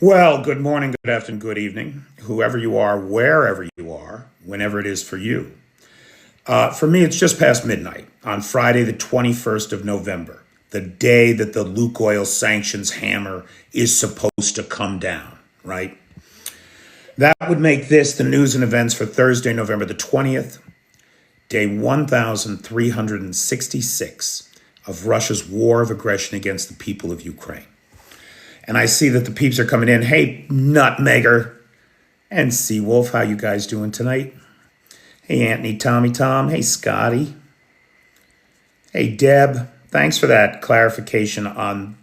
Well, good morning, good afternoon, good evening, whoever you are, wherever you are, whenever it is for you. For me, it's just past midnight on Friday, the 21st of November, the day that the Lukoil sanctions hammer is supposed to come down, right? That would make this the news and events for Thursday, November the 20th, day 1366 of Russia's war of aggression against the people of Ukraine. And I see that the peeps are coming in. Hey, Nutmegger and Seawolf, how you guys doing tonight? Hey, Anthony, Tommy, Tom. Hey, Scotty. Hey, Deb. Thanks for that clarification on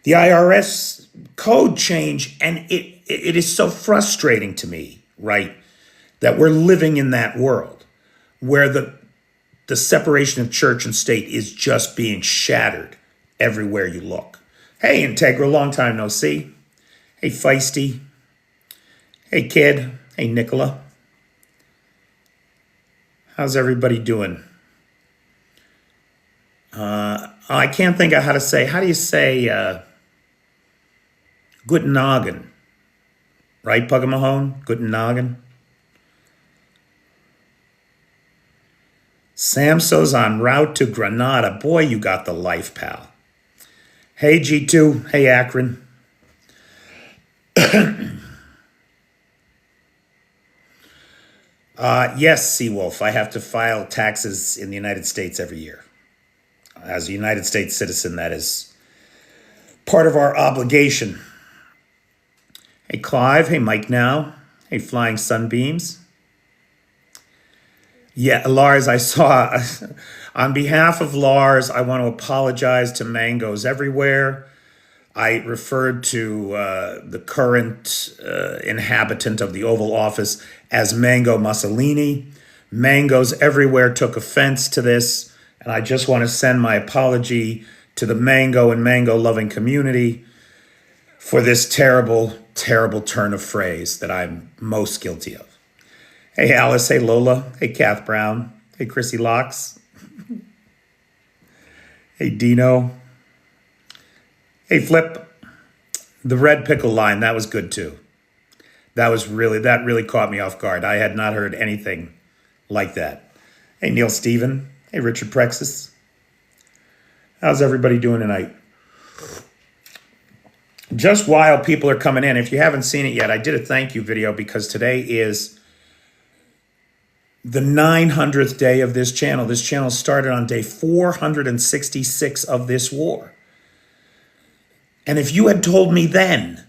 the IRS code change. And it is so frustrating to me, right, that we're living in that world where the separation of church and state is just being shattered everywhere you look. Hey, Integra, long time no see. Hey, Feisty. Hey, Kid. Hey, Nicola. How's everybody doing? I can't think of how to say, how do you say Guten Nagen? Right, Pugga Mahone? Guten Nagen? Samso's en route to Granada. Boy, you got the life, pal. Hey, G2. Hey, Akron. Yes, Seawolf, I have to file taxes in the United States every year. As a United States citizen, that is part of our obligation. Hey, Clive. Hey, Mike Now. Hey, Flying Sunbeams. Yeah, Lars, I saw, on behalf of Lars, I want to apologize to Mangoes Everywhere. I referred to the current inhabitant of the Oval Office as Mango Mussolini. Mangoes Everywhere took offense to this, and I just want to send my apology to the mango and mango-loving community for this terrible, terrible turn of phrase that I'm most guilty of. Hey, Alice. Hey, Lola. Hey, Kath Brown. Hey, Chrissy Locks. Hey, Dino. Hey, Flip. The red pickle line, that was good too. That really caught me off guard. I had not heard anything like that. Hey, Neil Steven. Hey, Richard Prexis. How's everybody doing tonight? Just while people are coming in, if you haven't seen it yet, I did a thank you video because today is the 900th day of this channel. This channel started on day 466 of this war. And if you had told me then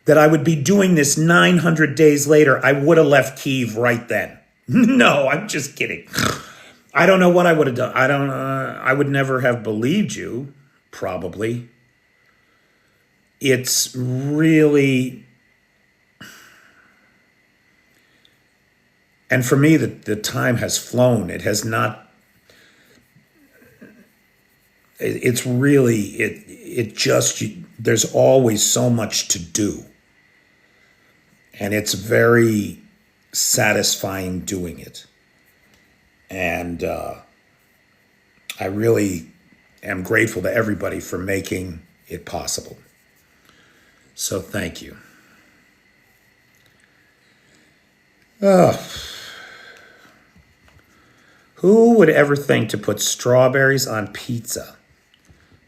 that I would be doing this 900 days later, I would have left Kyiv right then. No, I'm just kidding. I don't know what I would have done. I would never have believed you, probably. It's really... And for me, the time has flown. It has not, it's really, it just, there's always so much to do. And it's very satisfying doing it. And I really am grateful to everybody for making it possible. So thank you. Who would ever think to put strawberries on pizza?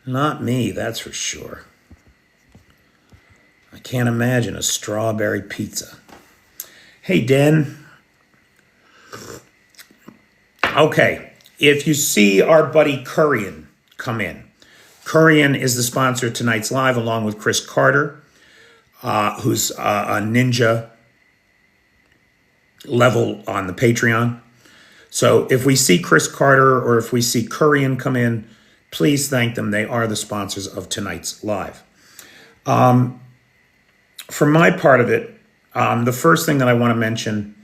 Not me, that's for sure. I can't imagine a strawberry pizza. Hey, Den. Okay, if you see our buddy Kurian come in, Kurian is the sponsor of tonight's live, along with Chris Carter, who's a ninja level on the Patreon. So if we see Chris Carter or if we see Kurian come in, please thank them. They are the sponsors of tonight's live. For my part of it, the first thing that I want to mention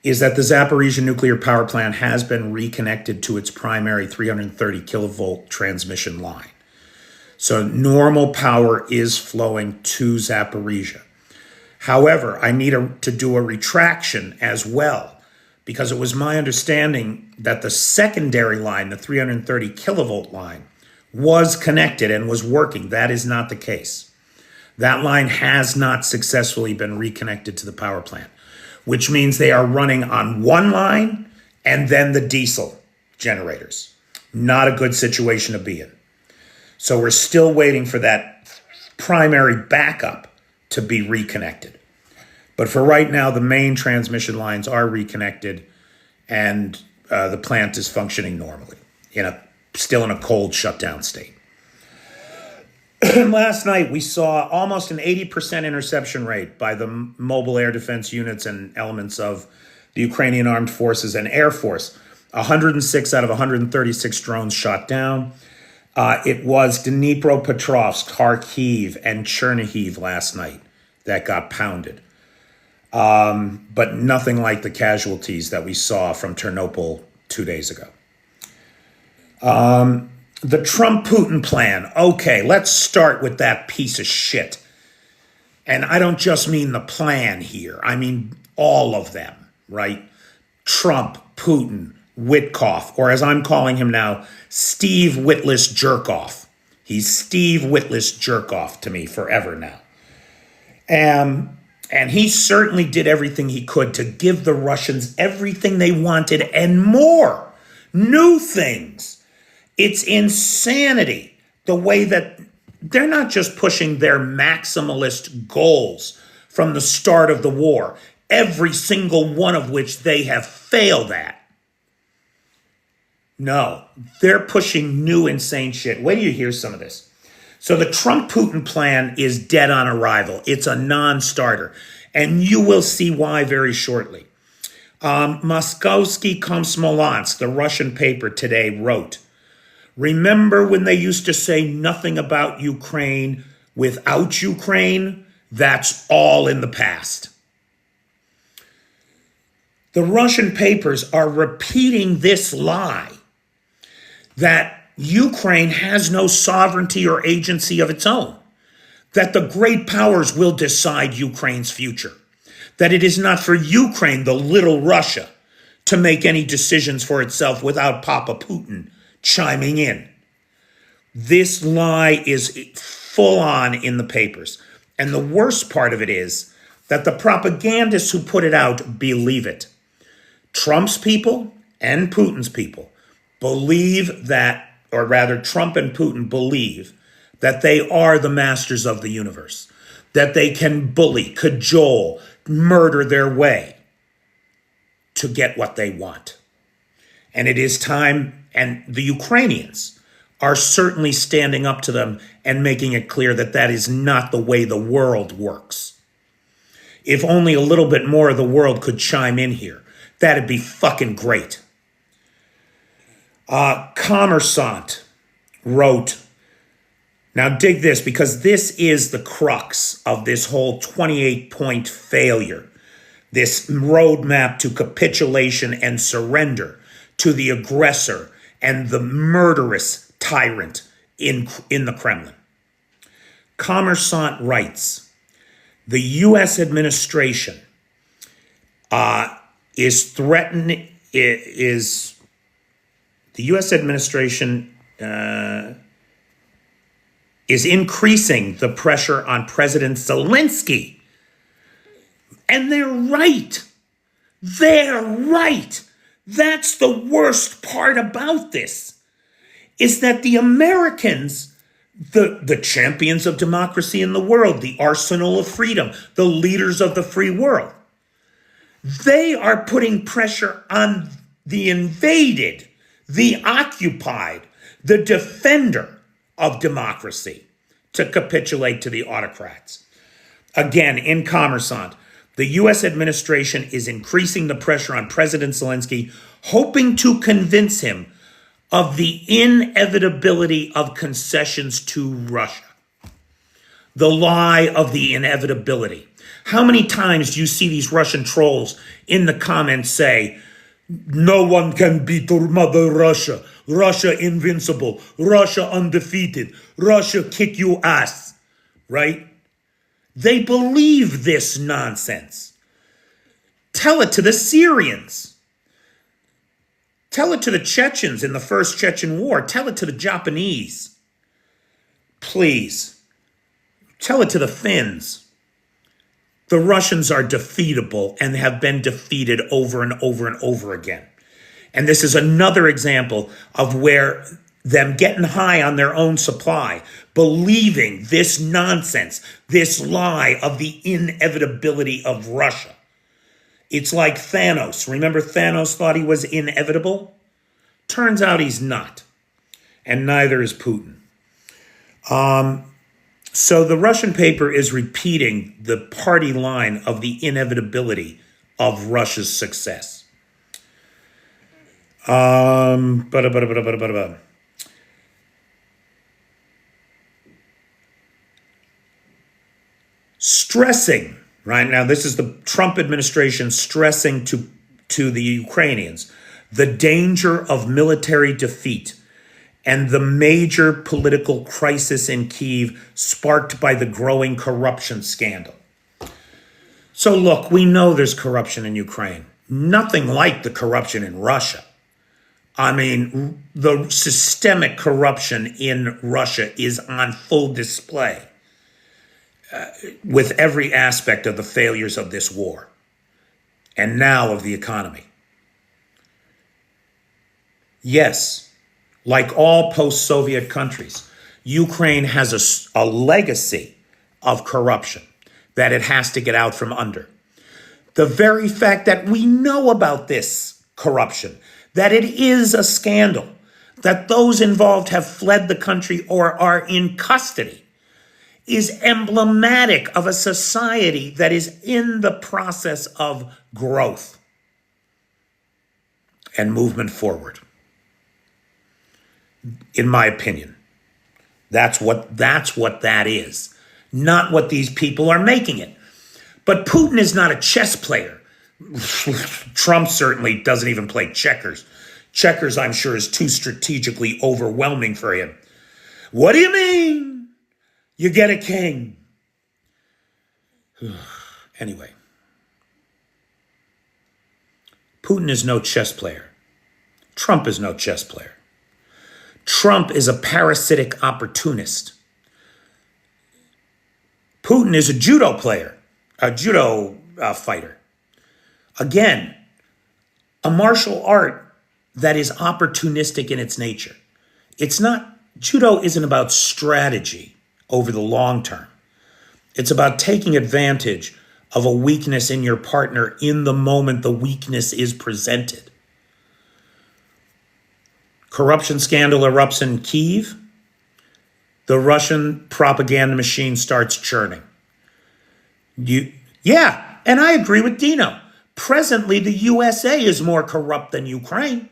is that the Zaporizhzhia nuclear power plant has been reconnected to its primary 330 kilovolt transmission line. So normal power is flowing to Zaporizhzhia. However, I need to do a retraction as well, because it was my understanding that the secondary line, the 330 kilovolt line, was connected and was working. That is not the case. That line has not successfully been reconnected to the power plant, which means they are running on one line and then the diesel generators. Not a good situation to be in. So we're still waiting for that primary backup to be reconnected. But for right now, the main transmission lines are reconnected and the plant is functioning normally, still in a cold shutdown state. Last night, we saw almost an 80% interception rate by the mobile air defense units and elements of the Ukrainian Armed Forces and Air Force. 106 out of 136 drones shot down. It was Dnipropetrovsk, Kyiv, and Chernihiv last night that got pounded. But nothing like the casualties that we saw from Ternopil 2 days ago. The Trump-Putin plan. Okay, let's start with that piece of shit. And I don't just mean the plan here. I mean all of them, right? Trump, Putin, Witkoff, or as I'm calling him now, Steve Witless Jerkoff. He's Steve Witless Jerkoff to me forever now. And he certainly did everything he could to give the Russians everything they wanted and more. New things. It's insanity the way that they're not just pushing their maximalist goals from the start of the war, every single one of which they have failed at. No, they're pushing new insane shit. Wait till you hear some of this. So the Trump-Putin plan is dead on arrival. It's a non-starter. And you will see why very shortly. Moskovsky Komsomolets, the Russian paper today, wrote, remember when they used to say nothing about Ukraine without Ukraine? That's all in the past. The Russian papers are repeating this lie that Ukraine has no sovereignty or agency of its own, that the great powers will decide Ukraine's future, that it is not for Ukraine, the little Russia, to make any decisions for itself without Papa Putin chiming in. This lie is full on in the papers. And the worst part of it is that the propagandists who put it out believe it. Trump's people and Putin's people believe that, or rather Trump and Putin believe that they are the masters of the universe, that they can bully, cajole, murder their way to get what they want. And it is time, and the Ukrainians are certainly standing up to them and making it clear that that is not the way the world works. If only a little bit more of the world could chime in here, that'd be fucking great. Commerçant wrote, now dig this, because this is the crux of this whole 28-point failure, this roadmap to capitulation and surrender to the aggressor and the murderous tyrant in the Kremlin. Commerçant writes, the U.S. administration is increasing the pressure on President Zelensky. And they're right. They're right. That's the worst part about this, is that the Americans, the champions of democracy in the world, the arsenal of freedom, the leaders of the free world, they are putting pressure on the invaded, the occupied, the defender of democracy to capitulate to the autocrats. Again, in Commerçant, the U.S. administration is increasing the pressure on President Zelensky, hoping to convince him of the inevitability of concessions to Russia. The lie of the inevitability. How many times do you see these Russian trolls in the comments say, no one can beat Mother Russia, Russia invincible, Russia undefeated, Russia kick you ass, right? They believe this nonsense. Tell it to the Syrians. Tell it to the Chechens in the First Chechen War. Tell it to the Japanese. Please, Tell it to the Finns. The Russians are defeatable and have been defeated over and over and over again. And this is another example of where them getting high on their own supply, believing this nonsense, this lie of the inevitability of Russia. It's like Thanos. Remember Thanos thought he was inevitable? Turns out he's not. And neither is Putin. So the Russian paper is repeating the party line of the inevitability of Russia's success. Stressing, right now, this is the Trump administration stressing to the Ukrainians the danger of military defeat and the major political crisis in Kyiv sparked by the growing corruption scandal. So look, we know there's corruption in Ukraine. Nothing like the corruption in Russia. I mean, the systemic corruption in Russia is on full display with every aspect of the failures of this war and now of the economy. Yes, like all post-Soviet countries, Ukraine has a legacy of corruption that it has to get out from under. The very fact that we know about this corruption, that it is a scandal, that those involved have fled the country or are in custody, is emblematic of a society that is in the process of growth and movement forward. In my opinion, that's what that is, not what these people are making it. But Putin is not a chess player. Trump certainly doesn't even play checkers. Checkers, I'm sure, is too strategically overwhelming for him. What do you mean? You get a king. Anyway, Putin is no chess player. Trump is no chess player. Trump is a parasitic opportunist. Putin is a judo player, a judo fighter. Again, a martial art that is opportunistic in its nature. Judo isn't about strategy over the long term. It's about taking advantage of a weakness in your partner in the moment the weakness is presented. Corruption scandal erupts in Kyiv. The Russian propaganda machine starts churning. Yeah, and I agree with Dino. Presently, the USA is more corrupt than Ukraine.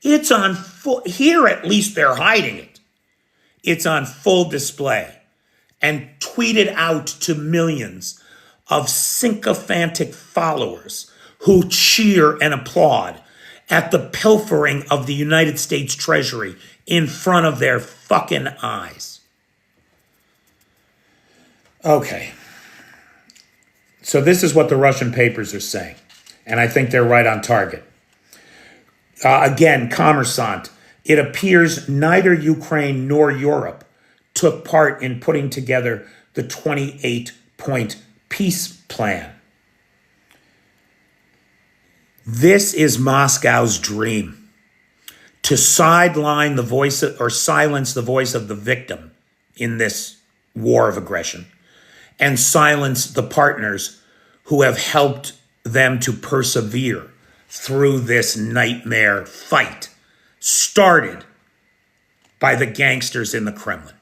It's on full, here at least they're hiding it. It's on full display and tweeted out to millions of sycophantic followers who cheer and applaud at the pilfering of the United States Treasury in front of their fucking eyes. Okay. So this is what the Russian papers are saying, and I think they're right on target. Again, Kommersant, it appears neither Ukraine nor Europe took part in putting together the 28-point peace plan. This is Moscow's dream, to sideline the voice or silence the voice of the victim in this war of aggression and silence the partners who have helped them to persevere through this nightmare fight started by the gangsters in the Kremlin.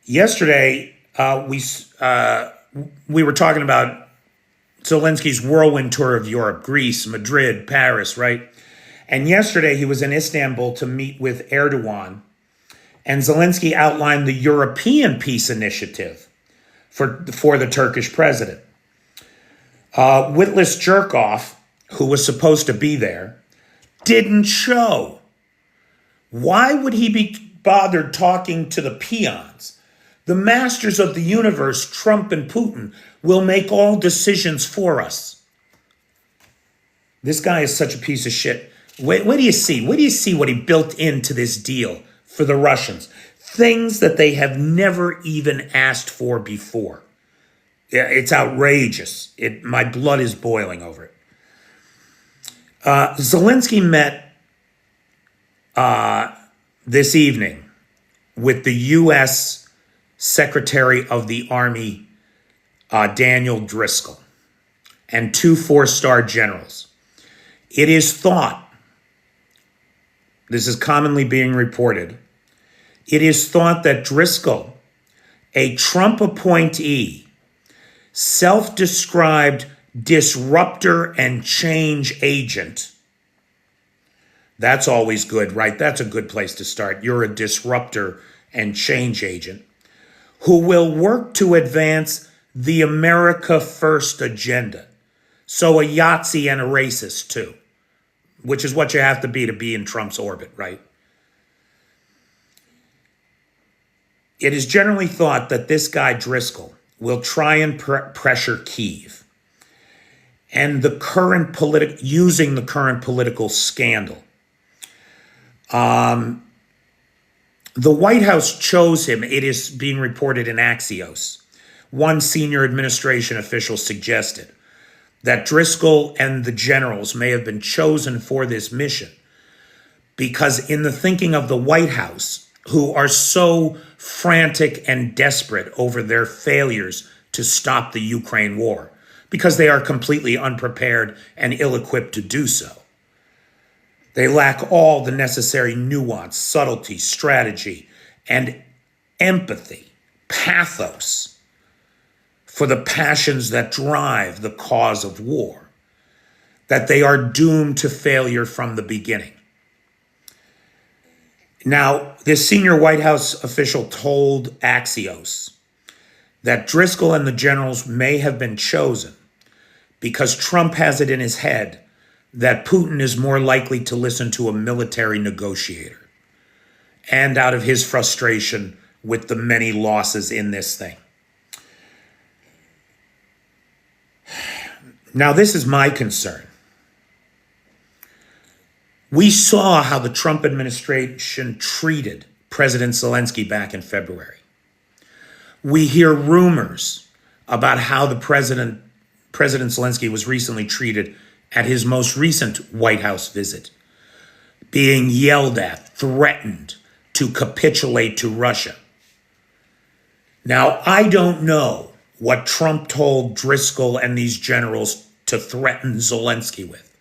Yesterday, we were talking about Zelensky's whirlwind tour of Europe, Greece, Madrid, Paris, right? And yesterday he was in Istanbul to meet with Erdogan, and Zelensky outlined the European peace initiative for the Turkish president. Witless Jerkoff, who was supposed to be there, didn't show. Why would he be bothered talking to the peons? The masters of the universe, Trump and Putin, will make all decisions for us. This guy is such a piece of shit. Where do you see? Where do you see what he built into this deal for the Russians? things that they have never even asked for before. It's outrageous. My blood is boiling over it. Zelensky met this evening with the U.S. Secretary of the Army, Daniel Driscoll, and 2 4-star generals. It is thought, this is commonly being reported, it is thought that Driscoll, a Trump appointee, self-described disruptor and change agent. That's always good, right? That's a good place to start. You're a disruptor and change agent who will work to advance the America First agenda. So a Yahtzee and a racist too, which is what you have to be in Trump's orbit, right? It is generally thought that this guy Driscoll will try and pressure Kyiv and using the current political scandal. The White House chose him. It is being reported in Axios. One senior administration official suggested that Driscoll and the generals may have been chosen for this mission because in the thinking of the White House, who are so frantic and desperate over their failures to stop the Ukraine war, because they are completely unprepared and ill-equipped to do so. They lack all the necessary nuance, subtlety, strategy, and empathy, pathos for the passions that drive the cause of war, that they are doomed to failure from the beginning. Now, this senior White House official told Axios that Driscoll and the generals may have been chosen because Trump has it in his head that Putin is more likely to listen to a military negotiator, and out of his frustration with the many losses in this thing. Now, this is my concern. We saw how the Trump administration treated President Zelensky back in February. We hear rumors about how President Zelensky was recently treated at his most recent White House visit, being yelled at, threatened to capitulate to Russia. Now, I don't know what Trump told Driscoll and these generals to threaten Zelensky with.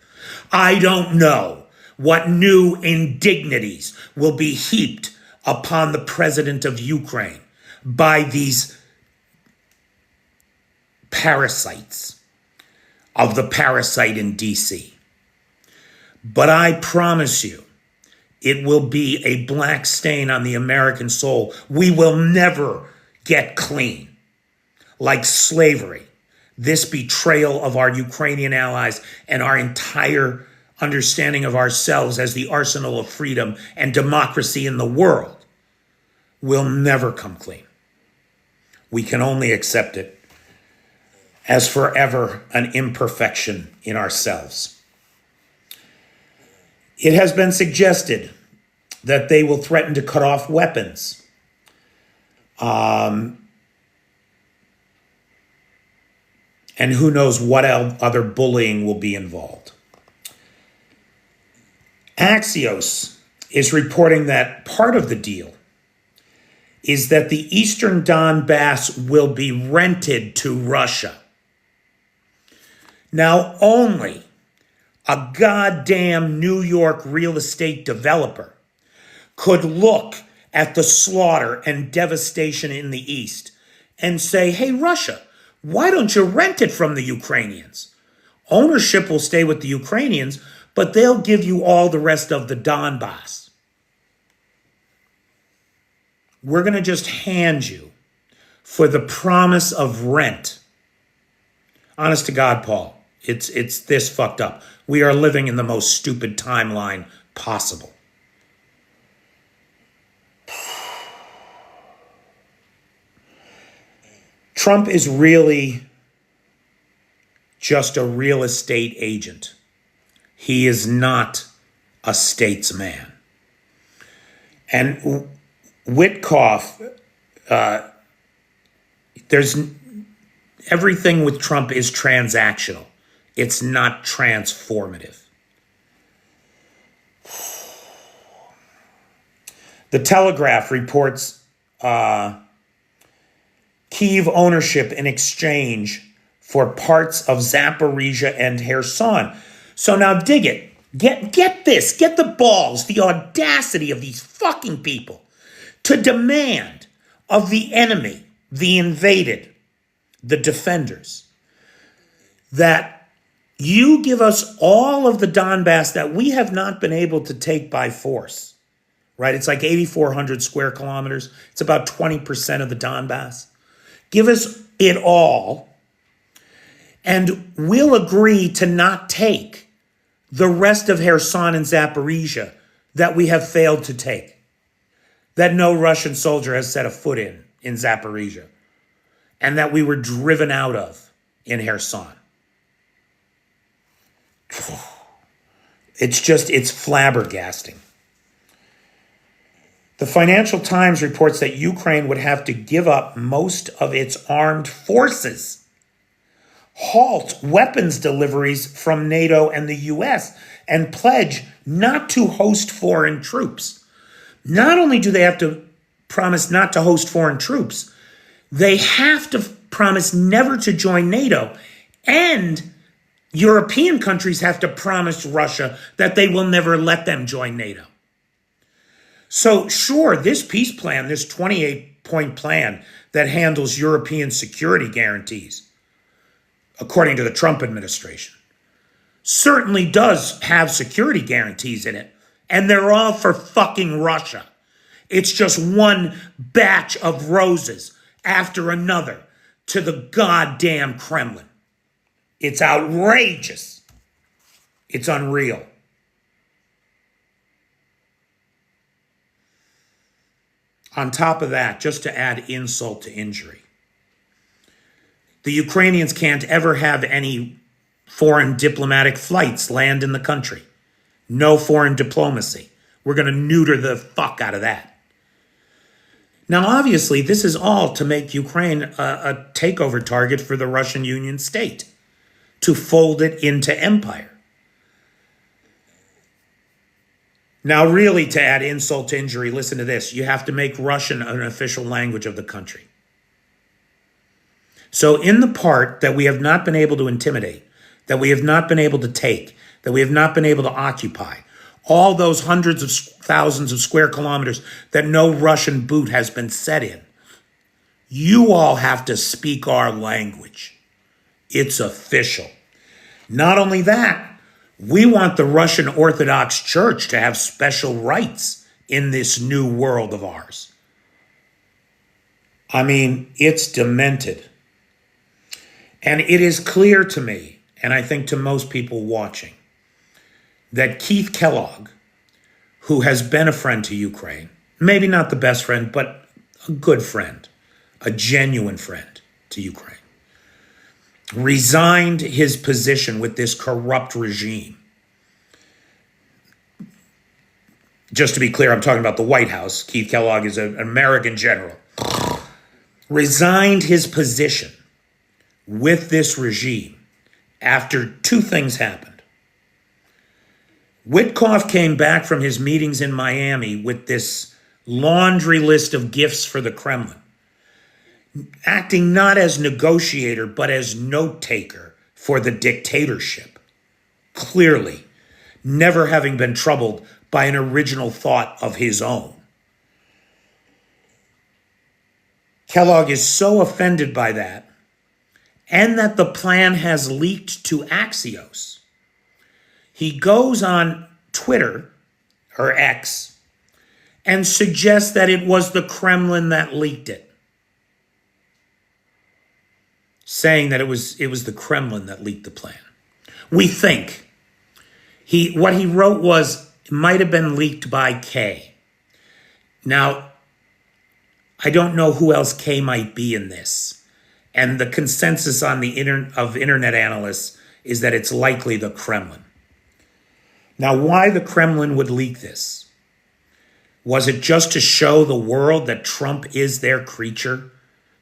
I don't know what new indignities will be heaped upon the president of Ukraine by these parasites of the parasite in DC. But I promise you, it will be a black stain on the American soul. We will never get clean. Like slavery, this betrayal of our Ukrainian allies and our entire understanding of ourselves as the arsenal of freedom and democracy in the world will never come clean. We can only accept it as forever an imperfection in ourselves. It has been suggested that they will threaten to cut off weapons. And who knows what other bullying will be involved. Axios is reporting that part of the deal is that the eastern Donbass will be rented to Russia. Now, only a goddamn New York real estate developer could look at the slaughter and devastation in the East and say, hey, Russia, why don't you rent it from the Ukrainians? Ownership will stay with the Ukrainians, but they'll give you all the rest of the Donbass. We're going to just hand you for the promise of rent. Honest to God, Paul, it's this fucked up. We are living in the most stupid timeline possible. Trump is really just a real estate agent. He is not a statesman. And Witkoff, there's everything with Trump is transactional. It's not transformative. The Telegraph reports Kyiv ownership in exchange for parts of Zaporizhia and Kherson. So now dig it. Get this. Get the balls, the audacity of these fucking people to demand of the enemy, the invaded, the defenders, that you give us all of the Donbass that we have not been able to take by force, right? It's like 8,400 square kilometers. It's about 20% of the Donbass. Give us it all, and we'll agree to not take the rest of Kherson and Zaporizhia that we have failed to take, that no Russian soldier has set a foot in Zaporizhia, and that we were driven out of in Kherson. It's flabbergasting. The Financial Times reports that Ukraine would have to give up most of its armed forces, halt weapons deliveries from NATO and the US, and pledge not to host foreign troops. Not only do they have to promise not to host foreign troops, they have to promise never to join NATO, and European countries have to promise Russia that they will never let them join NATO. So sure, this peace plan, this 28-point plan that handles European security guarantees, according to the Trump administration, certainly does have security guarantees in it. And they're all for fucking Russia. It's just one batch of roses after another to the goddamn Kremlin. It's outrageous. It's unreal. On top of that, just to add insult to injury, the Ukrainians can't ever have any foreign diplomatic flights land in the country. No foreign diplomacy. We're going to neuter the fuck out of that. Now, obviously, this is all to make Ukraine a takeover target for the Russian Union state, to fold it into empire. Now, really, to add insult to injury, listen to this. You have to make Russian an official language of the country. So in the part that we have not been able to intimidate, that we have not been able to take, that we have not been able to occupy, all those hundreds of thousands of square kilometers that no Russian boot has been set in, you all have to speak our language. It's official. Not only that, we want the Russian Orthodox Church to have special rights in this new world of ours. I mean, it's demented. And it is clear to me, and I think to most people watching, that Keith Kellogg, who has been a friend to Ukraine, maybe not the best friend, but a good friend, a genuine friend to Ukraine, resigned his position with this corrupt regime. Just to be clear, I'm talking about the White House. Keith Kellogg is an American general. Resigned his position with this regime after two things happened. Witkoff came back from his meetings in Miami with this laundry list of gifts for the Kremlin, acting not as negotiator, but as note taker for the dictatorship. Clearly, never having been troubled by an original thought of his own. Kellogg is so offended by that, and that the plan has leaked to Axios. He goes on Twitter, or X, and suggests that it was the Kremlin that leaked it, saying that it was the Kremlin that leaked the plan. We think. What he wrote was, it might have been leaked by K. Now, I don't know who else K might be in this. And the consensus on the internet analysts is that it's likely the Kremlin. Now, why the Kremlin would leak this? Was it just to show the world that Trump is their creature,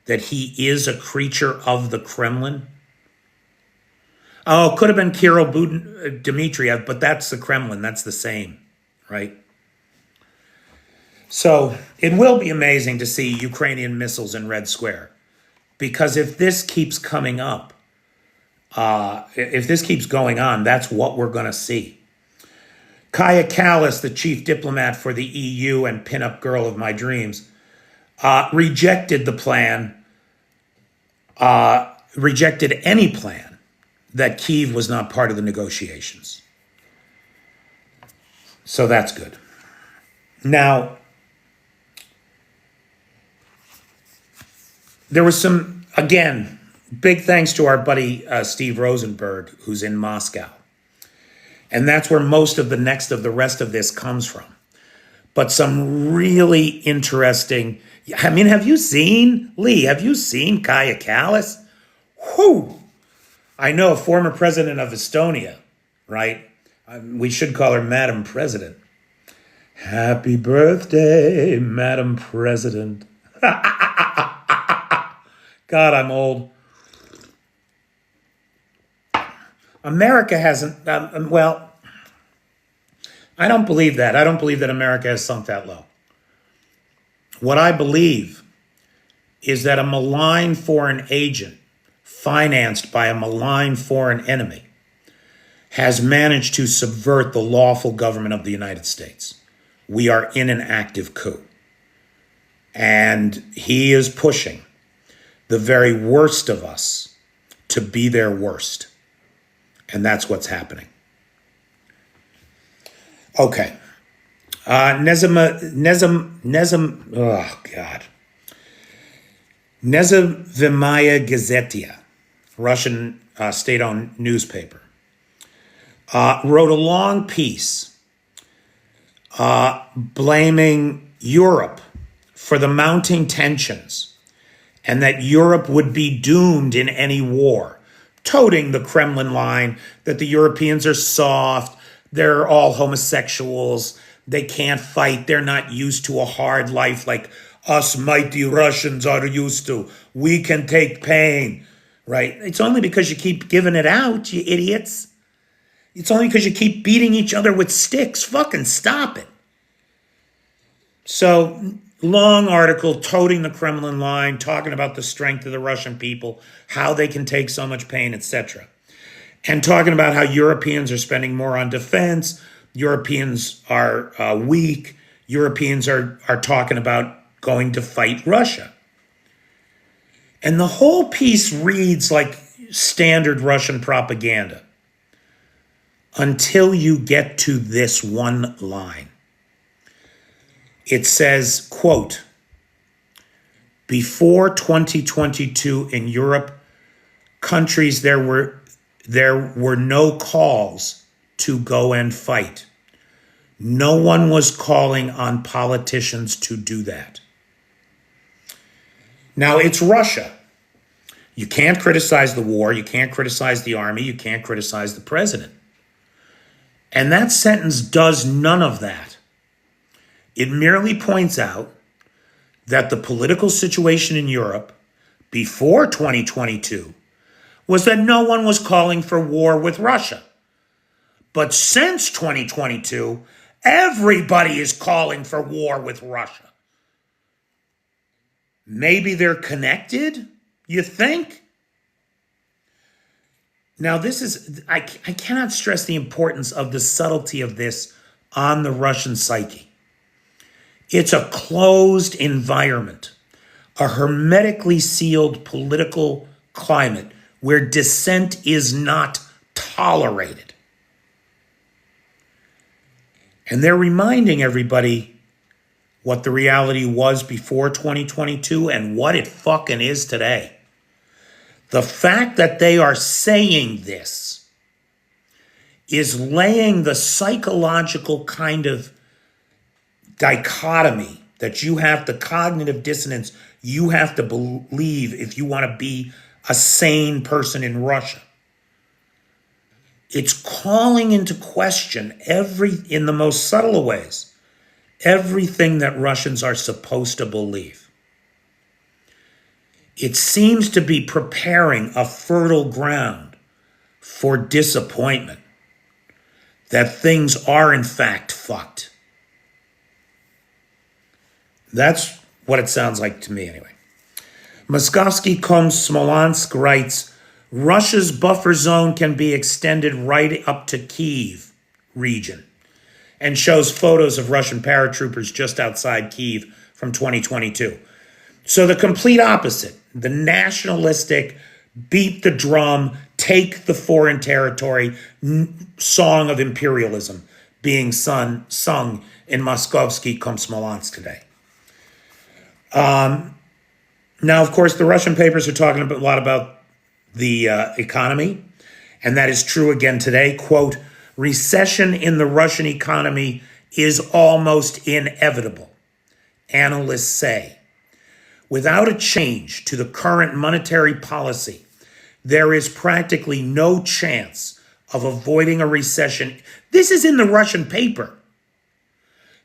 that he is a creature of the Kremlin? Oh, it could have been Kirill Dmitriev, but that's the Kremlin. That's the same, right? So it will be amazing to see Ukrainian missiles in Red Square, because if this keeps coming up, if this keeps going on, that's what we're going to see. Kaya Kallas, the chief diplomat for the EU and pinup girl of my dreams, rejected the plan, rejected any plan that Kyiv was not part of the negotiations. So that's good. Now, there was some, again, big thanks to our buddy Steve Rosenberg, who's in Moscow. And that's where most of the rest of this comes from. But some really interesting, I mean, have you seen Kaya Kallas? Whew! I know, former president of Estonia, right? We should call her Madam President. Happy birthday, Madam President. God, I'm old. America hasn't, well, I don't believe that. I don't believe that America has sunk that low. What I believe is that a malign foreign agent financed by a malign foreign enemy has managed to subvert the lawful government of the United States. We are in an active coup. And he is pushing the very worst of us to be their worst. And that's what's happening. Okay. Nezamaya Gazetia, Russian state-owned newspaper, wrote a long piece blaming Europe for the mounting tensions and that Europe would be doomed in any war, toting the Kremlin line that the Europeans are soft, they're all homosexuals, they can't fight, they're not used to a hard life like us mighty Russians are used to. We can take pain, right? It's only because you keep giving it out, you idiots. It's only because you keep beating each other with sticks. Fucking stop it. So, long article toting the Kremlin line, talking about the strength of the Russian people, how they can take so much pain, etc. And talking about how Europeans are spending more on defense, Europeans are weak, Europeans are talking about going to fight Russia. And the whole piece reads like standard Russian propaganda until you get to this one line. It says, quote, before 2022 in Europe, countries there were no calls to go and fight. No one was calling on politicians to do that. Now, it's Russia. You can't criticize the war. You can't criticize the army. You can't criticize the president. And that sentence does none of that. It merely points out that the political situation in Europe before 2022 was that no one was calling for war with Russia. But since 2022, everybody is calling for war with Russia. Maybe they're connected, you think? Now, this is, I cannot stress the importance of the subtlety of this on the Russian psyche. It's a closed environment, a hermetically sealed political climate where dissent is not tolerated. And they're reminding everybody what the reality was before 2022 and what it fucking is today. The fact that they are saying this is laying the psychological kind of dichotomy that you have, the cognitive dissonance you have to believe if you want to be a sane person in Russia. It's calling into question in the most subtle of ways, everything that Russians are supposed to believe. It seems to be preparing a fertile ground for disappointment, that things are in fact fucked. That's what it sounds like to me anyway. Moskovsky Smolensk writes, Russia's buffer zone can be extended right up to Kyiv region, and shows photos of Russian paratroopers just outside Kyiv from 2022. So the complete opposite, the nationalistic, beat the drum, take the foreign territory song of imperialism being sung in Moskovsky Smolensk today. Now, of course, the Russian papers are talking a lot about the economy, and that is true again today. Quote, recession in the Russian economy is almost inevitable, analysts say. Without a change to the current monetary policy, there is practically no chance of avoiding a recession. This is in the Russian paper.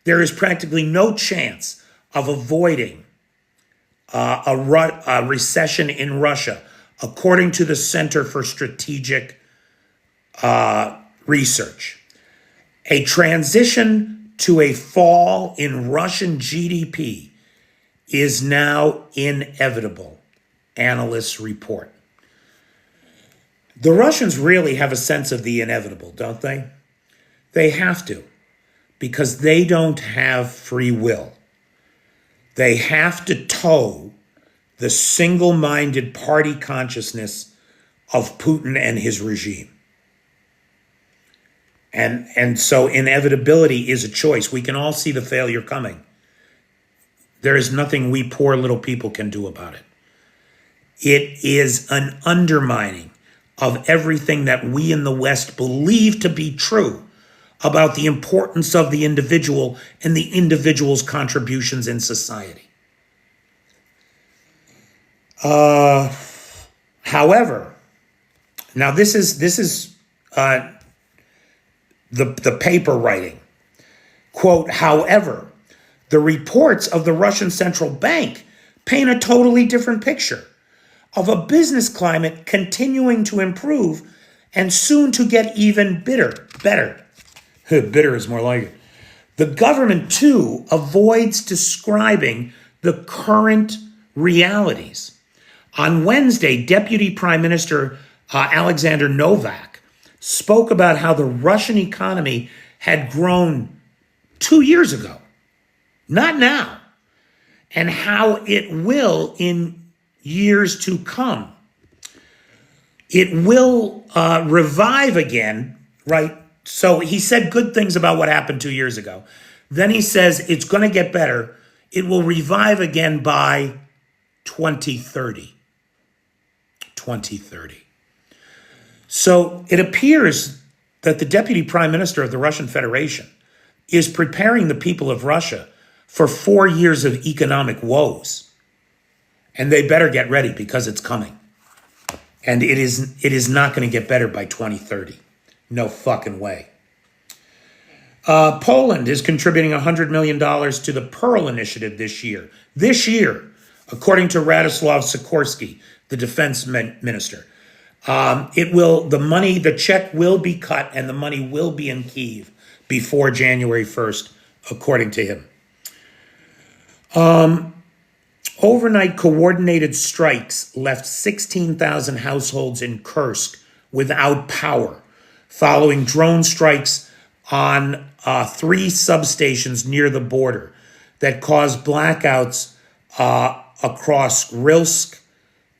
There is practically no chance of avoiding a recession in Russia, according to the Center for Strategic Research. A transition to a fall in Russian GDP is now inevitable, analysts report. The Russians really have a sense of the inevitable, don't they? They have to, because they don't have free will. They have to toe the single-minded party consciousness of Putin and his regime. And so inevitability is a choice. We can all see the failure coming. There is nothing we poor little people can do about it. It is an undermining of everything that we in the West believe to be true about the importance of the individual and the individual's contributions in society. However, now this is the paper writing. Quote, however, the reports of the Russian central bank paint a totally different picture of a business climate continuing to improve and soon to get even better. Bitter is more like it. The government, too, avoids describing the current realities. On Wednesday, Deputy Prime Minister Alexander Novak spoke about how the Russian economy had grown 2 years ago, not now, and how it will in years to come. It will revive again, right? So he said good things about what happened 2 years ago. Then he says it's going to get better. It will revive again by 2030. 2030. So it appears that the Deputy Prime Minister of the Russian Federation is preparing the people of Russia for 4 years of economic woes. And they better get ready because it's coming. And it is not going to get better by 2030. No fucking way. Poland is contributing $100 million to the Pearl Initiative this year. This year, according to Radoslav Sikorski, the defense minister. The check will be cut and the money will be in Kyiv before January 1st, according to him. Overnight coordinated strikes left 16,000 households in Kursk without power, following drone strikes on 3 substations near the border that caused blackouts across Rilsk,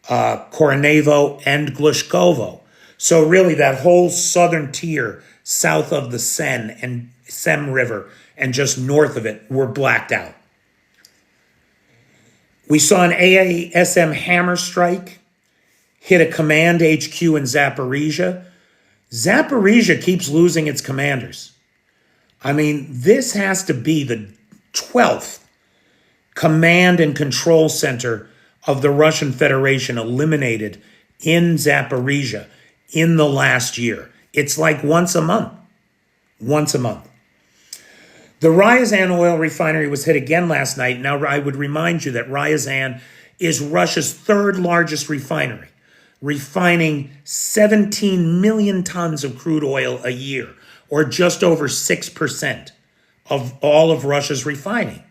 Kornevo, and Glushkovo. So really that whole southern tier south of the Sem River and just north of it were blacked out. We saw an ASM hammer strike hit a command HQ in Zaporizhia. Zaporizhia keeps losing its commanders. I mean, this has to be the 12th command and control center of the Russian Federation eliminated in Zaporizhia in the last year. It's like once a month. The Ryazan oil refinery was hit again last night. Now, I would remind you that Ryazan is Russia's third largest refinery, refining 17 million tons of crude oil a year, or just over 6% of all of Russia's refining.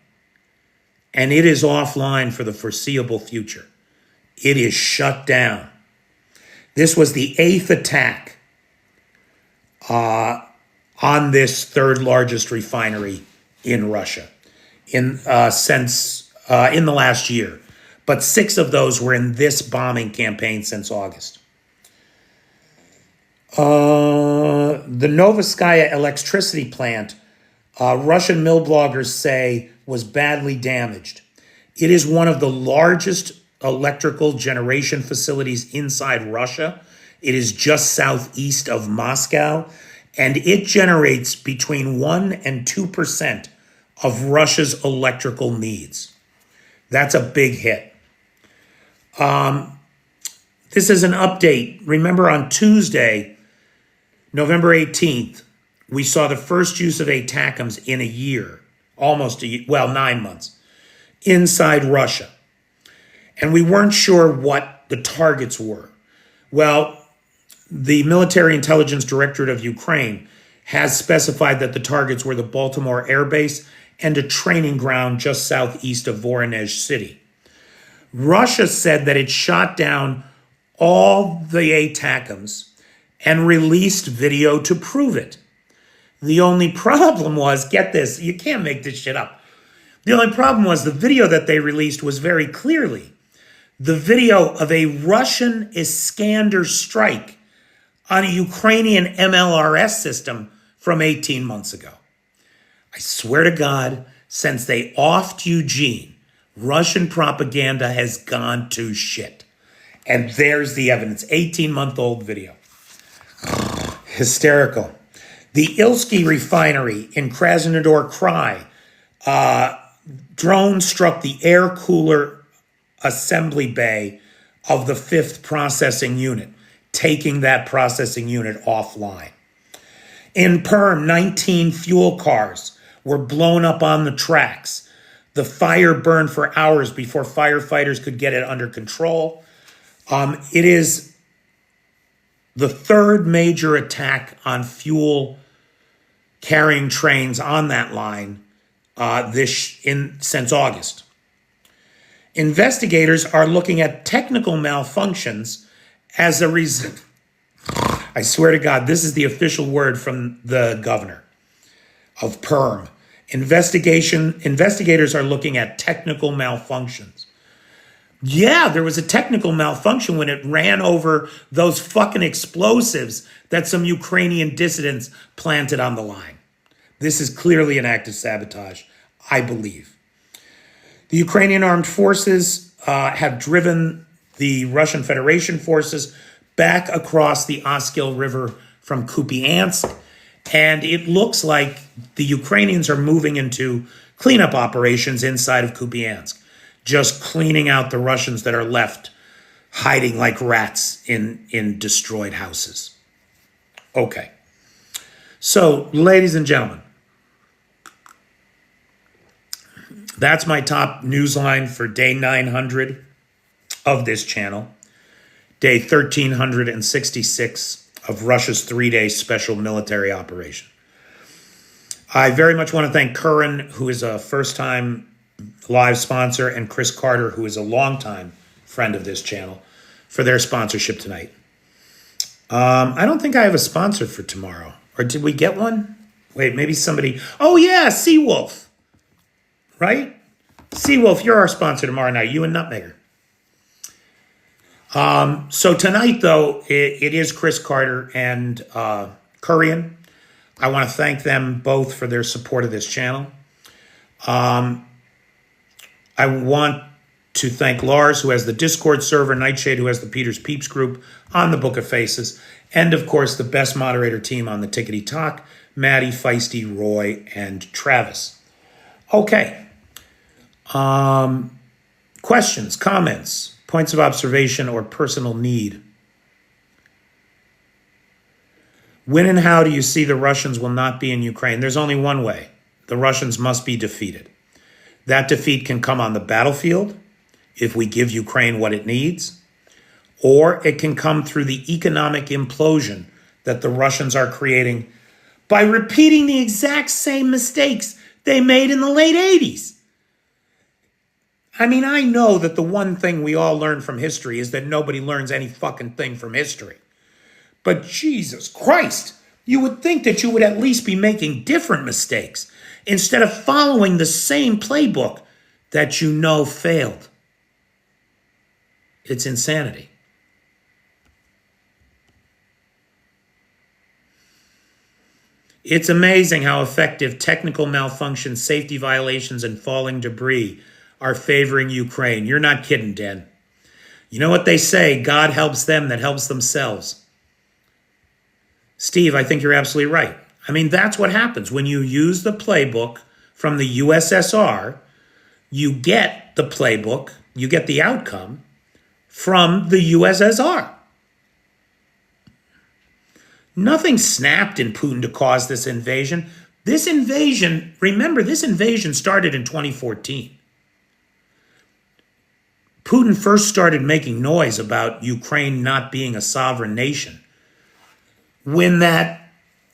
And it is offline for the foreseeable future. It is shut down. This was the 8th attack on this third largest refinery in Russia since in the last year. But 6 of those were in this bombing campaign since August. The Novskaya electricity plant, Russian mill bloggers say, was badly damaged. It is one of the largest electrical generation facilities inside Russia. It is just southeast of Moscow, and it generates between 1 and 2% of Russia's electrical needs. That's a big hit. This is an update. Remember, on Tuesday, November 18th, we saw the first use of ATACMS in a year, 9 months, inside Russia. And we weren't sure what the targets were. Well, the Military Intelligence Directorate of Ukraine has specified that the targets were the Baltimore Air Base and a training ground just southeast of Voronezh City. Russia said that it shot down all the ATACMS and released video to prove it. The only problem was, get this, you can't make this shit up. The only problem was the video that they released was very clearly the video of a Russian Iskander strike on a Ukrainian MLRS system from 18 months ago. I swear to God, since they offed Eugene, Russian propaganda has gone to shit. And there's the evidence, 18-month-old video. Hysterical. The Ilsky refinery in Krasnodar Krai, drone struck the air cooler assembly bay of the 5th processing unit, taking that processing unit offline. In Perm, 19 fuel cars were blown up on the tracks. The fire burned for hours before firefighters could get it under control. It is the 3rd major attack on fuel carrying trains on that line since August. Investigators are looking at technical malfunctions as a reason. I swear to God, this is the official word from the governor of Perm. Investigators are looking at technical malfunctions. Yeah, there was a technical malfunction when it ran over those fucking explosives that some Ukrainian dissidents planted on the line. This is clearly an act of sabotage, I believe. The Ukrainian armed forces have driven the Russian Federation forces back across the Oskil River from Kupiansk, and it looks like the Ukrainians are moving into cleanup operations inside of Kupiansk, just cleaning out the Russians that are left hiding like rats in destroyed houses. Okay. So, ladies and gentlemen, that's my top news line for day 900 of this channel, day 1366 of Russia's 3-day special military operation. I very much want to thank Curran, who is a first-time live sponsor, and Chris Carter, who is a longtime friend of this channel, for their sponsorship tonight. I don't think I have a sponsor for tomorrow. Or did we get one? Wait, maybe somebody... Oh, yeah, Seawolf. Right? Seawolf, you're our sponsor tomorrow night, you and Nutmegger. So tonight, though, it is Chris Carter and Curran. I want to thank them both for their support of this channel. I want to thank Lars, who has the Discord server, Nightshade, who has the Peter's Peeps group on the Book of Faces, and, of course, the best moderator team on the Tickety Talk, Maddie, Feisty, Roy, and Travis. Okay. Questions, comments, points of observation, or personal need? When and how do you see the Russians will not be in Ukraine? There's only one way. the Russians must be defeated. That defeat can come on the battlefield if we give Ukraine what it needs, or it can come through the economic implosion that the Russians are creating by repeating the exact same mistakes they made in the late 80s. I mean, I know that the one thing we all learn from history is that nobody learns any fucking thing from history. But Jesus Christ, you would think that you would at least be making different mistakes instead of following the same playbook that you know failed. It's insanity. It's amazing how effective technical malfunctions, safety violations, and falling debris are favoring Ukraine. You're not kidding, Den. You know what they say, God helps them that helps themselves. Steve, I think you're absolutely right. I mean, that's what happens. When you use the playbook from the USSR, you get the playbook, you get the outcome from the USSR. Nothing snapped in Putin to cause this invasion. This invasion, remember, this invasion started in 2014. Putin first started making noise about Ukraine not being a sovereign nation when that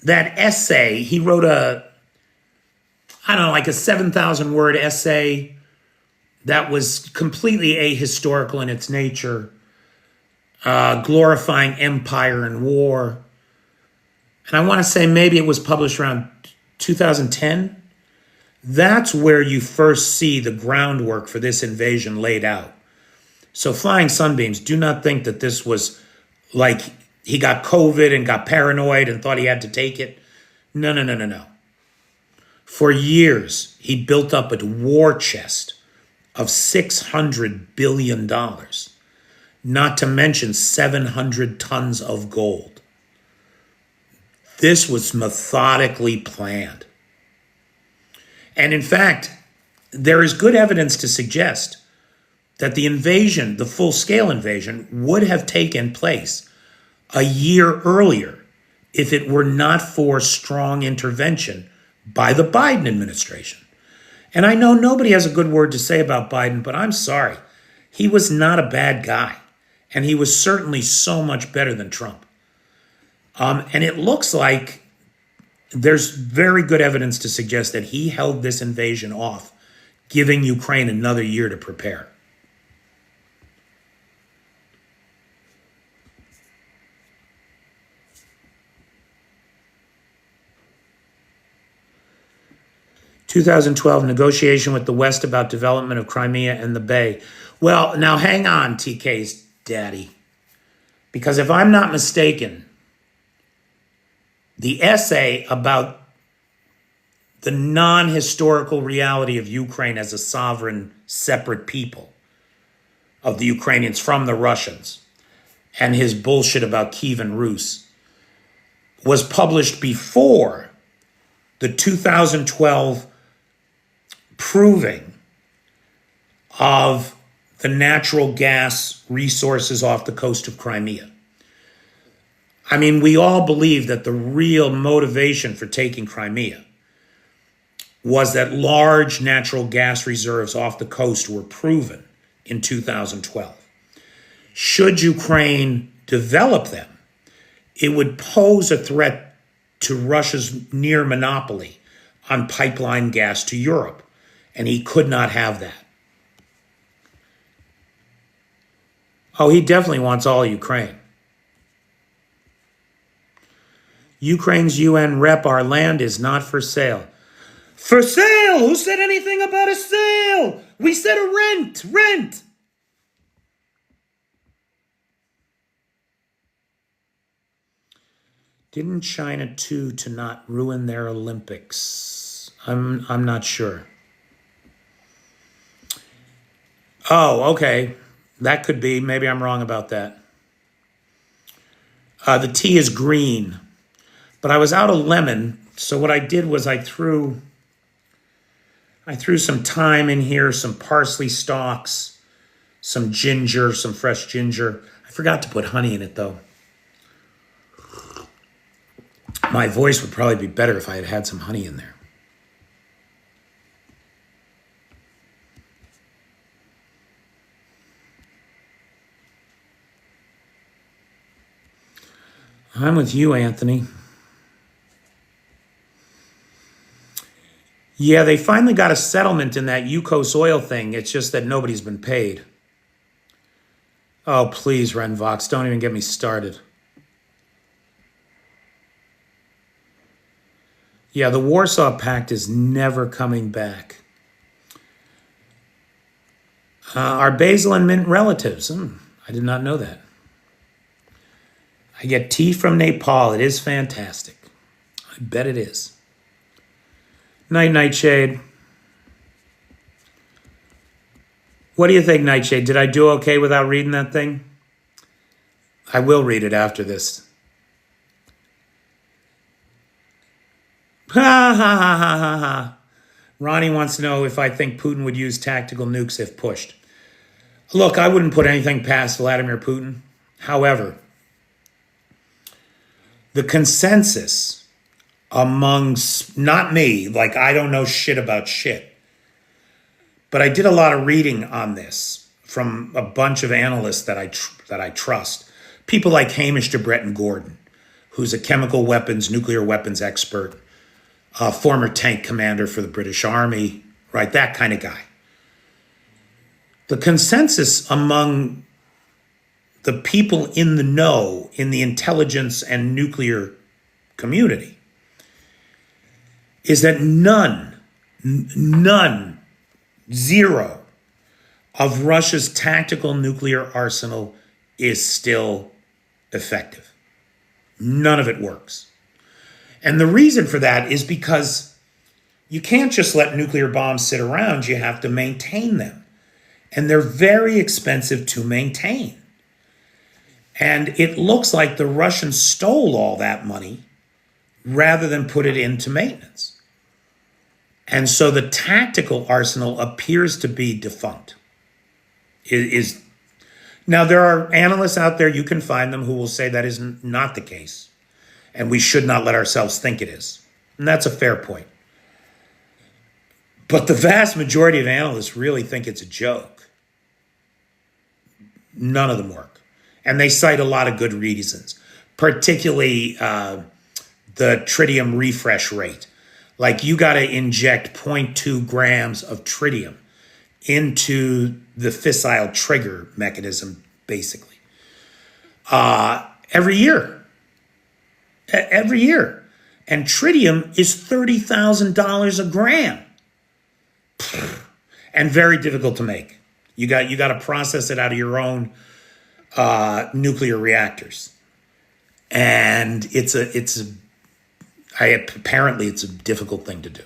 essay, he wrote like a 7,000 word essay that was completely ahistorical in its nature, glorifying empire and war. And I want to say maybe it was published around 2010. That's where you first see the groundwork for this invasion laid out. So flying sunbeams, do not think that this was like he got COVID and got paranoid and thought he had to take it. No. For years, he built up a war chest of $600 billion, not to mention 700 tons of gold. This was methodically planned. And in fact, there is good evidence to suggest that the invasion, the full-scale invasion, would have taken place a year earlier if it were not for strong intervention by the Biden administration. And I know nobody has a good word to say about Biden, but I'm sorry. He was not a bad guy, and he was certainly so much better than Trump. And it looks like there's very good evidence to suggest that he held this invasion off, giving Ukraine another year to prepare. "2012 negotiation with the West about development of Crimea and the Bay." Well, now hang on, TK's daddy. Because if I'm not mistaken, the essay about the non-historical reality of Ukraine as a sovereign, separate people of the Ukrainians from the Russians and his bullshit about Kyiv and Rus was published before the 2012 proving of the natural gas resources off the coast of Crimea. I mean, we all believe that the real motivation for taking Crimea was that large natural gas reserves off the coast were proven in 2012. Should Ukraine develop them, it would pose a threat to Russia's near monopoly on pipeline gas to Europe, and he could not have that. Oh, he definitely wants all Ukraine. Ukraine's UN rep, "Our land is not for sale." For sale? Who said anything about a sale? We said a rent. Didn't China too to not ruin their Olympics? I'm not sure. Oh, okay. That could be. Maybe I'm wrong about that. The tea is green. But I was out of lemon, so what I did was I threw some thyme in here, some parsley stalks, some ginger, some fresh ginger. I forgot to put honey in it, though. My voice would probably be better if I had had some honey in there. I'm with you, Anthony. Yeah, they finally got a settlement in that Yukos oil thing. It's just that nobody's been paid. Oh, please, Renvox, don't even get me started. Yeah, the Warsaw Pact is never coming back. Are Basil and Mint relatives? I did not know that. I get tea from Nepal. It is fantastic. I bet it is. Night, Nightshade. What do you think, Nightshade? Did I do okay without reading that thing? I will read it after this. Ha ha ha ha ha ha. Ronnie wants to know if I think Putin would use tactical nukes if pushed. Look, I wouldn't put anything past Vladimir Putin. However, the consensus among, not me, like I don't know shit about shit, but I did a lot of reading on this from a bunch of analysts that I trust. People like Hamish DeBretton Gordon, who's a chemical weapons, nuclear weapons expert, a former tank commander for the British Army, right? That kind of guy. The consensus among the people in the know, in the intelligence and nuclear community, is that zero of Russia's tactical nuclear arsenal is still effective. None of it works. And the reason for that is because you can't just let nuclear bombs sit around. You have to maintain them. And they're very expensive to maintain. And it looks like the Russians stole all that money rather than put it into maintenance. And so the tactical arsenal appears to be defunct. Now, there are analysts out there, you can find them, who will say that is not the case. And we should not let ourselves think it is. And that's a fair point. But the vast majority of analysts really think it's a joke. None of them work. And they cite a lot of good reasons, particularly the tritium refresh rate. Like you got to inject 0.2 grams of tritium into the fissile trigger mechanism, basically, every year. Every year. And tritium is $30,000 a gram. And very difficult to make. You got to process it out of your own nuclear reactors. And apparently it's a difficult thing to do.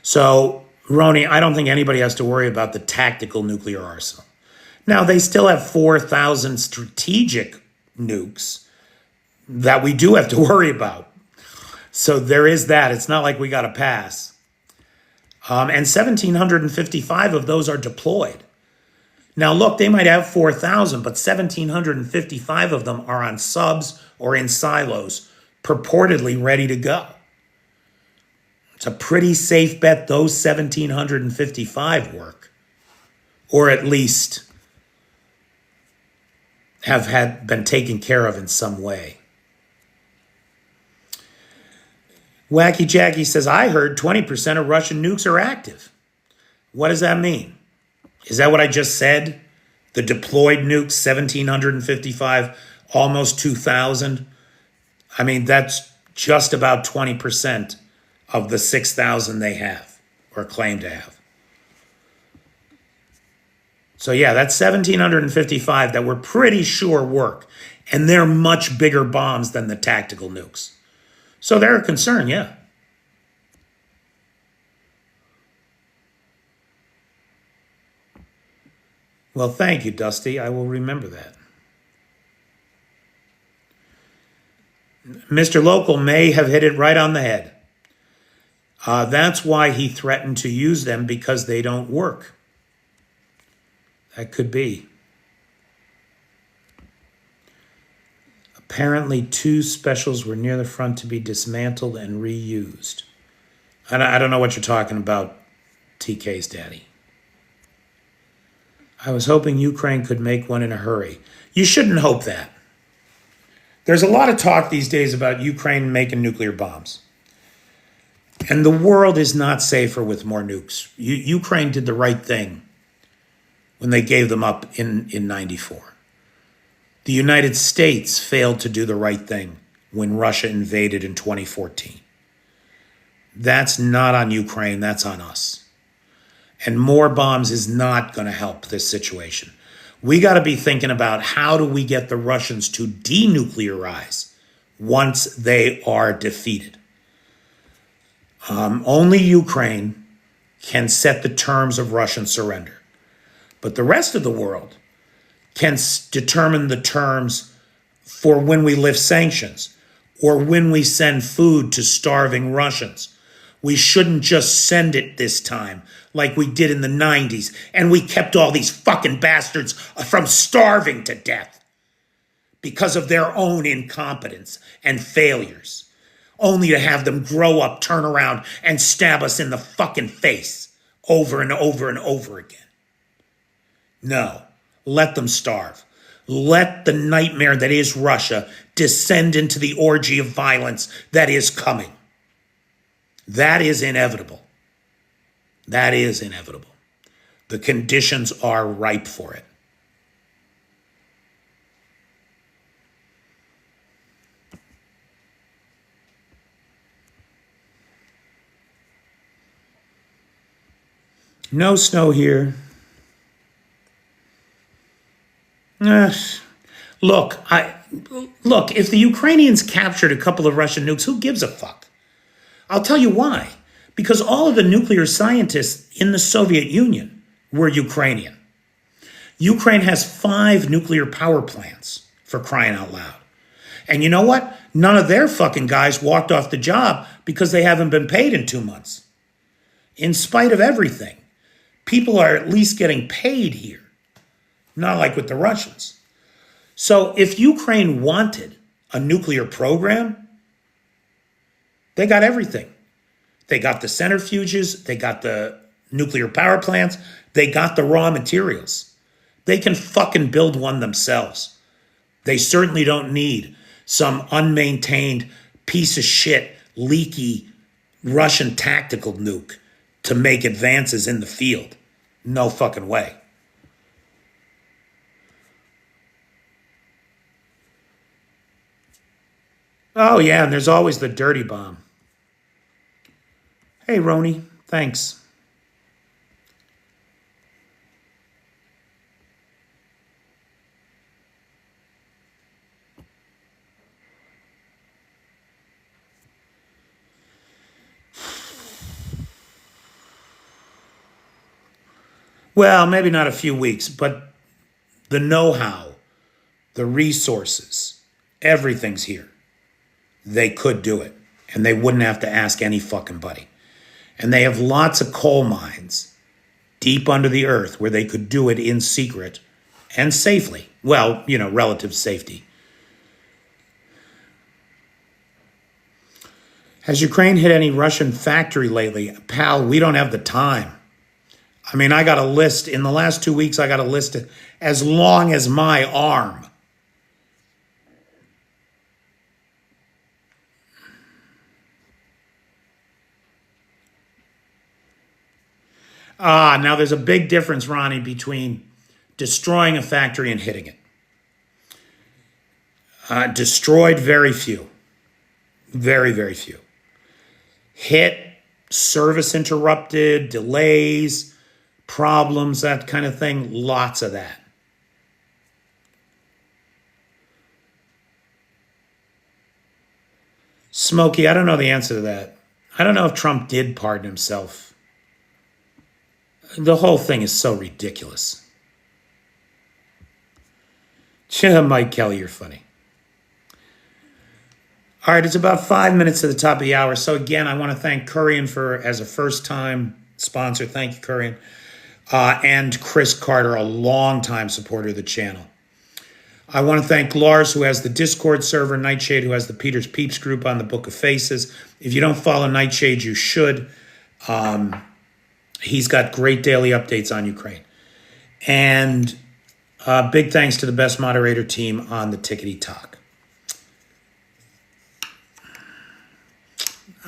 So, Roni, I don't think anybody has to worry about the tactical nuclear arsenal. Now, they still have 4,000 strategic nukes that we do have to worry about. So there is that. It's not like we got to pass. And 1,755 of those are deployed. Now, look, they might have 4,000, but 1,755 of them are on subs or in silos, purportedly ready to go. It's a pretty safe bet those 1,755 work, or at least have been taken care of in some way. Wacky Jackie says, I heard 20% of Russian nukes are active. What does that mean? Is that what I just said? The deployed nukes, 1,755, almost 2,000. I mean, that's just about 20% of the 6,000 they have or claim to have. So yeah, that's 1,755 that we're pretty sure work. And they're much bigger bombs than the tactical nukes. So they're a concern, yeah. Well, thank you, Dusty. I will remember that. Mr. Local may have hit it right on the head. That's why he threatened to use them, because they don't work. That could be. Apparently, 2 specials were near the front to be dismantled and reused. I don't know what you're talking about, TK's daddy. I was hoping Ukraine could make one in a hurry. You shouldn't hope that. There's a lot of talk these days about Ukraine making nuclear bombs. And the world is not safer with more nukes. Ukraine did the right thing when they gave them up in 94. The United States failed to do the right thing when Russia invaded in 2014. That's not on Ukraine, that's on us. And more bombs is not going to help this situation. We got to be thinking about how do we get the Russians to denuclearize once they are defeated. Only Ukraine can set the terms of Russian surrender. But the rest of the world can determine the terms for when we lift sanctions or when we send food to starving Russians. We shouldn't just send it this time like we did in the 90s, and we kept all these fucking bastards from starving to death because of their own incompetence and failures, only to have them grow up, turn around, and stab us in the fucking face over and over and over again. No, let them starve. Let the nightmare that is Russia descend into the orgy of violence that is coming. That is inevitable. That is inevitable. The conditions are ripe for it. No snow here. Look, if the Ukrainians captured a couple of Russian nukes, who gives a fuck? I'll tell you why. Because all of the nuclear scientists in the Soviet Union were Ukrainian. Ukraine has 5 nuclear power plants, for crying out loud. And you know what? None of their fucking guys walked off the job because they haven't been paid in 2 months. In spite of everything, people are at least getting paid here. Not like with the Russians. So if Ukraine wanted a nuclear program, they got everything. They got the centrifuges, they got the nuclear power plants, they got the raw materials. They can fucking build one themselves. They certainly don't need some unmaintained piece of shit, leaky Russian tactical nuke to make advances in the field. No fucking way. Oh yeah, and there's always the dirty bomb. Hey, Roni, thanks. Well, maybe not a few weeks, but the know-how, the resources, everything's here. They could do it, and they wouldn't have to ask any fucking buddy. And they have lots of coal mines deep under the earth where they could do it in secret and safely. Well, relative safety. Has Ukraine hit any Russian factory lately? Pal, we don't have the time. I mean, I got a list. In the last 2 weeks, I got a list as long as my arm. Now there's a big difference, Ronnie, between destroying a factory and hitting it. Destroyed, very few. Very, very few. Hit, service interrupted, delays, problems, that kind of thing. Lots of that. Smokey, I don't know the answer to that. I don't know if Trump did pardon himself. The whole thing is so ridiculous. Mike Kelly, you're funny. All right, it's about 5 minutes to the top of the hour. So again, I want to thank Kurian as a first-time sponsor. Thank you, Kurian. And Chris Carter, a long-time supporter of the channel. I want to thank Lars, who has the Discord server, Nightshade, who has the Peter's Peeps group on the Book of Faces. If you don't follow Nightshade, you should. He's got great daily updates on Ukraine. And big thanks to the best moderator team on the Tickety Talk.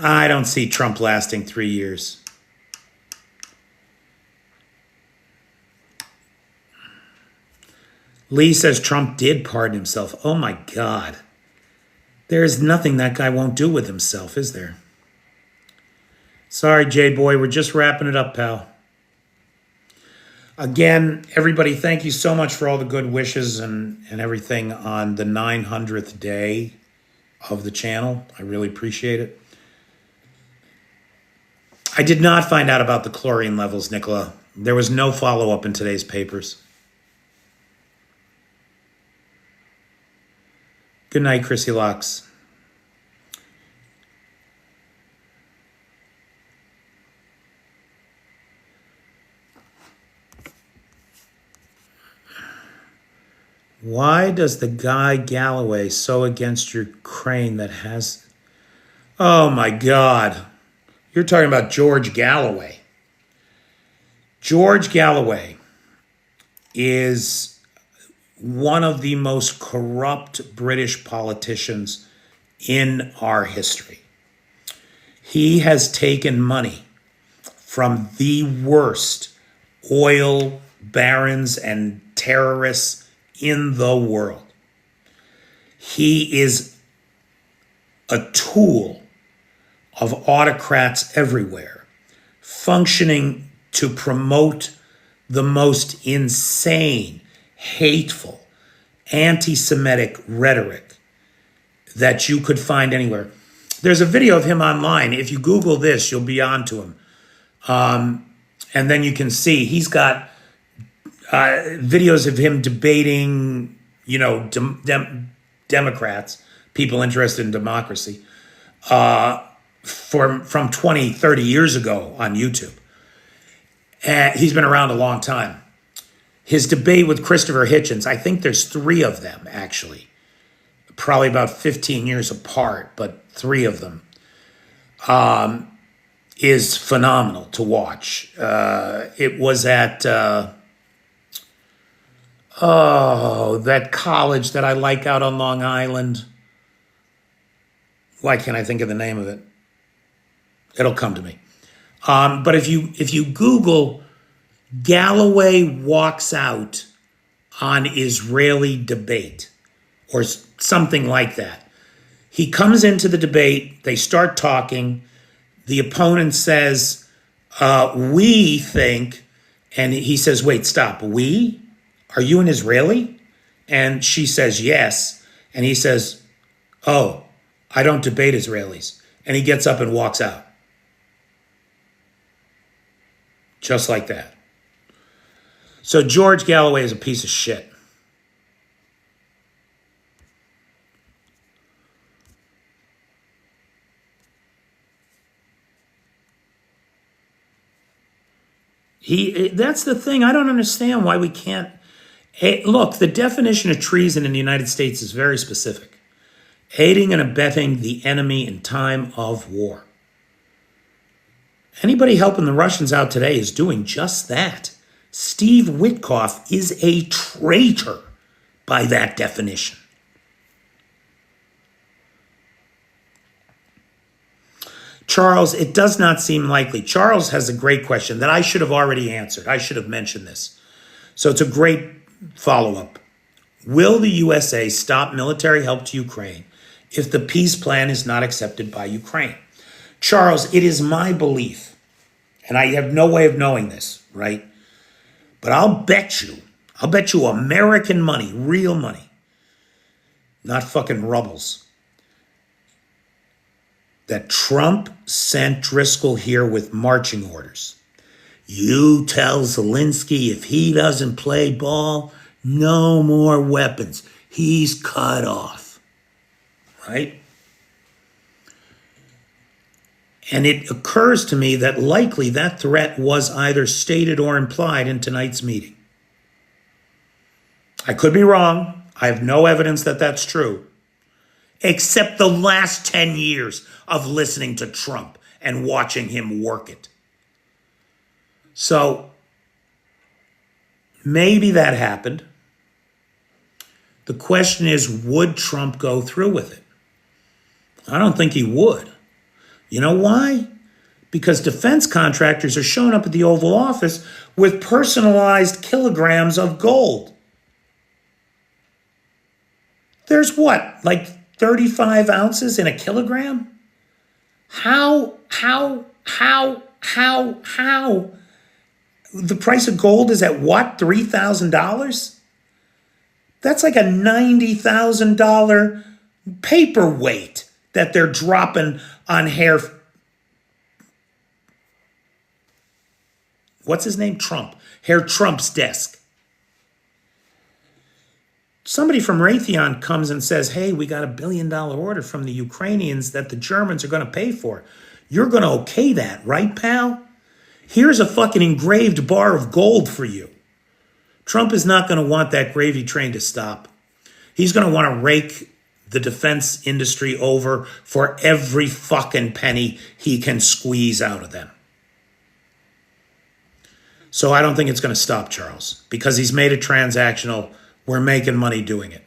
I don't see Trump lasting 3 years. Lee says Trump did pardon himself. Oh my God. There is nothing that guy won't do with himself, is there? Sorry, J-Boy, we're just wrapping it up, pal. Again, everybody, thank you so much for all the good wishes and everything on the 900th day of the channel. I really appreciate it. I did not find out about the chlorine levels, Nicola. There was no follow-up in today's papers. Good night, Chrissy Locks. Why does the guy Galloway so against Ukraine that has... Oh my God. You're talking about George Galloway. George Galloway is one of the most corrupt British politicians in our history. He has taken money from the worst oil barons and terrorists in the world. He is a tool of autocrats everywhere, functioning to promote the most insane, hateful, anti-Semitic rhetoric that you could find anywhere. There's a video of him online. If you Google this, you'll be onto him. And then you can see he's got videos of him debating, you know, Democrats, people interested in democracy, from 20, 30 years ago on YouTube. And he's been around a long time. His debate with Christopher Hitchens, I think there's 3 of them, actually. Probably about 15 years apart, but 3 of them, is phenomenal to watch. It was at, that college that I like out on Long Island. Why can't I think of the name of it? It'll come to me. But if you Google Galloway walks out on Israeli debate or something like that, he comes into the debate, they start talking, the opponent says, we think, and he says, wait, stop, we? Are you an Israeli? And she says, yes. And he says, oh, I don't debate Israelis. And he gets up and walks out. Just like that. So George Galloway is a piece of shit. That's the thing. I don't understand why we can't. Look, the definition of treason in the United States is very specific. Aiding and abetting the enemy in time of war. Anybody helping the Russians out today is doing just that. Steve Witkoff is a traitor by that definition. Charles, it does not seem likely. Charles has a great question that I should have already answered. I should have mentioned this. So it's a great follow-up. Will the USA stop military help to Ukraine if the peace plan is not accepted by Ukraine? Charles, it is my belief, and I have no way of knowing this, right? But I'll bet you American money, real money, not fucking rubbles, that Trump sent Driscoll here with marching orders. You tell Zelensky if he doesn't play ball, no more weapons. He's cut off, right? And it occurs to me that likely that threat was either stated or implied in tonight's meeting. I could be wrong. I have no evidence that that's true, except the last 10 years of listening to Trump and watching him work it. So maybe that happened. The question is, would Trump go through with it? I don't think he would. You know why? Because defense contractors are showing up at the Oval Office with personalized kilograms of gold. There's what, like 35 ounces in a kilogram? How? The price of gold is at what, $3,000? That's like a $90,000 paperweight that they're dropping on hair. What's his name? Trump. Herr Trump's desk. Somebody from Raytheon comes and says, hey, we got $1 billion order from the Ukrainians that the Germans are going to pay for. You're going to okay that, right, pal? Here's a fucking engraved bar of gold for you. Trump is not going to want that gravy train to stop. He's going to want to rake the defense industry over for every fucking penny he can squeeze out of them. So I don't think it's going to stop, Charles, because he's made it transactional. We're making money doing it.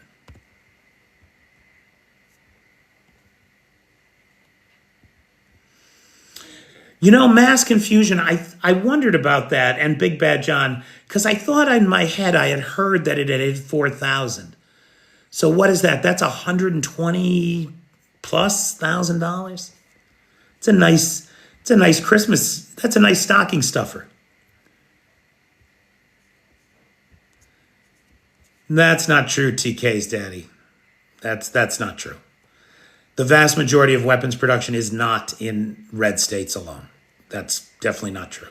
You know, mass confusion, I wondered about that, and Big Bad John, because I thought in my head I had heard that it had hit 4,000. So what is that? That's $120 plus thousand dollars. It's a nice Christmas. That's a nice stocking stuffer. That's not true, TK's daddy. That's not true. The vast majority of weapons production is not in red states alone. That's definitely not true.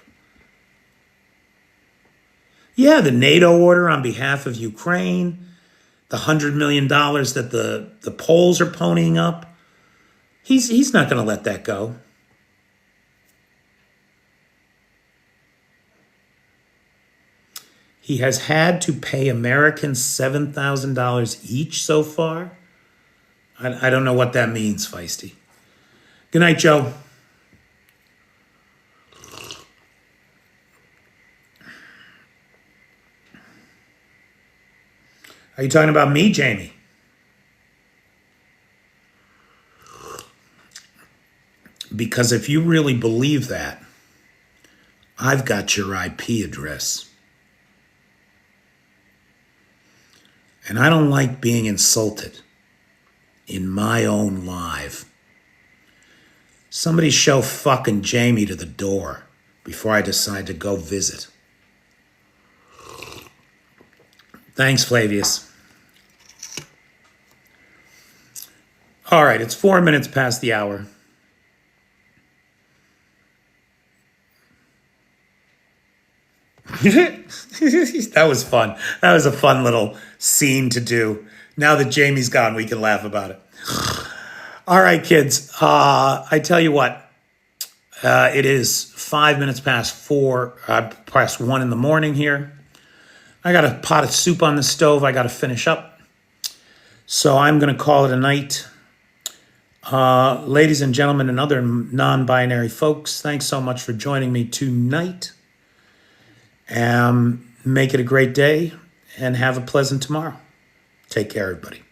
Yeah, the NATO order on behalf of Ukraine, the $100 million that the Poles are ponying up, he's not going to let that go. He has had to pay Americans $7,000 each so far. I don't know what that means, Feisty. Good night, Joe. Are you talking about me, Jamie? Because if you really believe that, I've got your IP address. And I don't like being insulted in my own live. Somebody show fucking Jamie to the door before I decide to go visit. Thanks, Flavius. All right, it's 4 minutes past the hour. That was fun. That was a fun little scene to do. Now that Jamie's gone, we can laugh about it. All right, kids. I tell you what. It is 5 minutes past past 1 in the morning here. I got a pot of soup on the stove I got to finish up. So I'm going to call it a night. Ladies and gentlemen and other non-binary folks, thanks so much for joining me tonight. Make it a great day and have a pleasant tomorrow. Take care, everybody.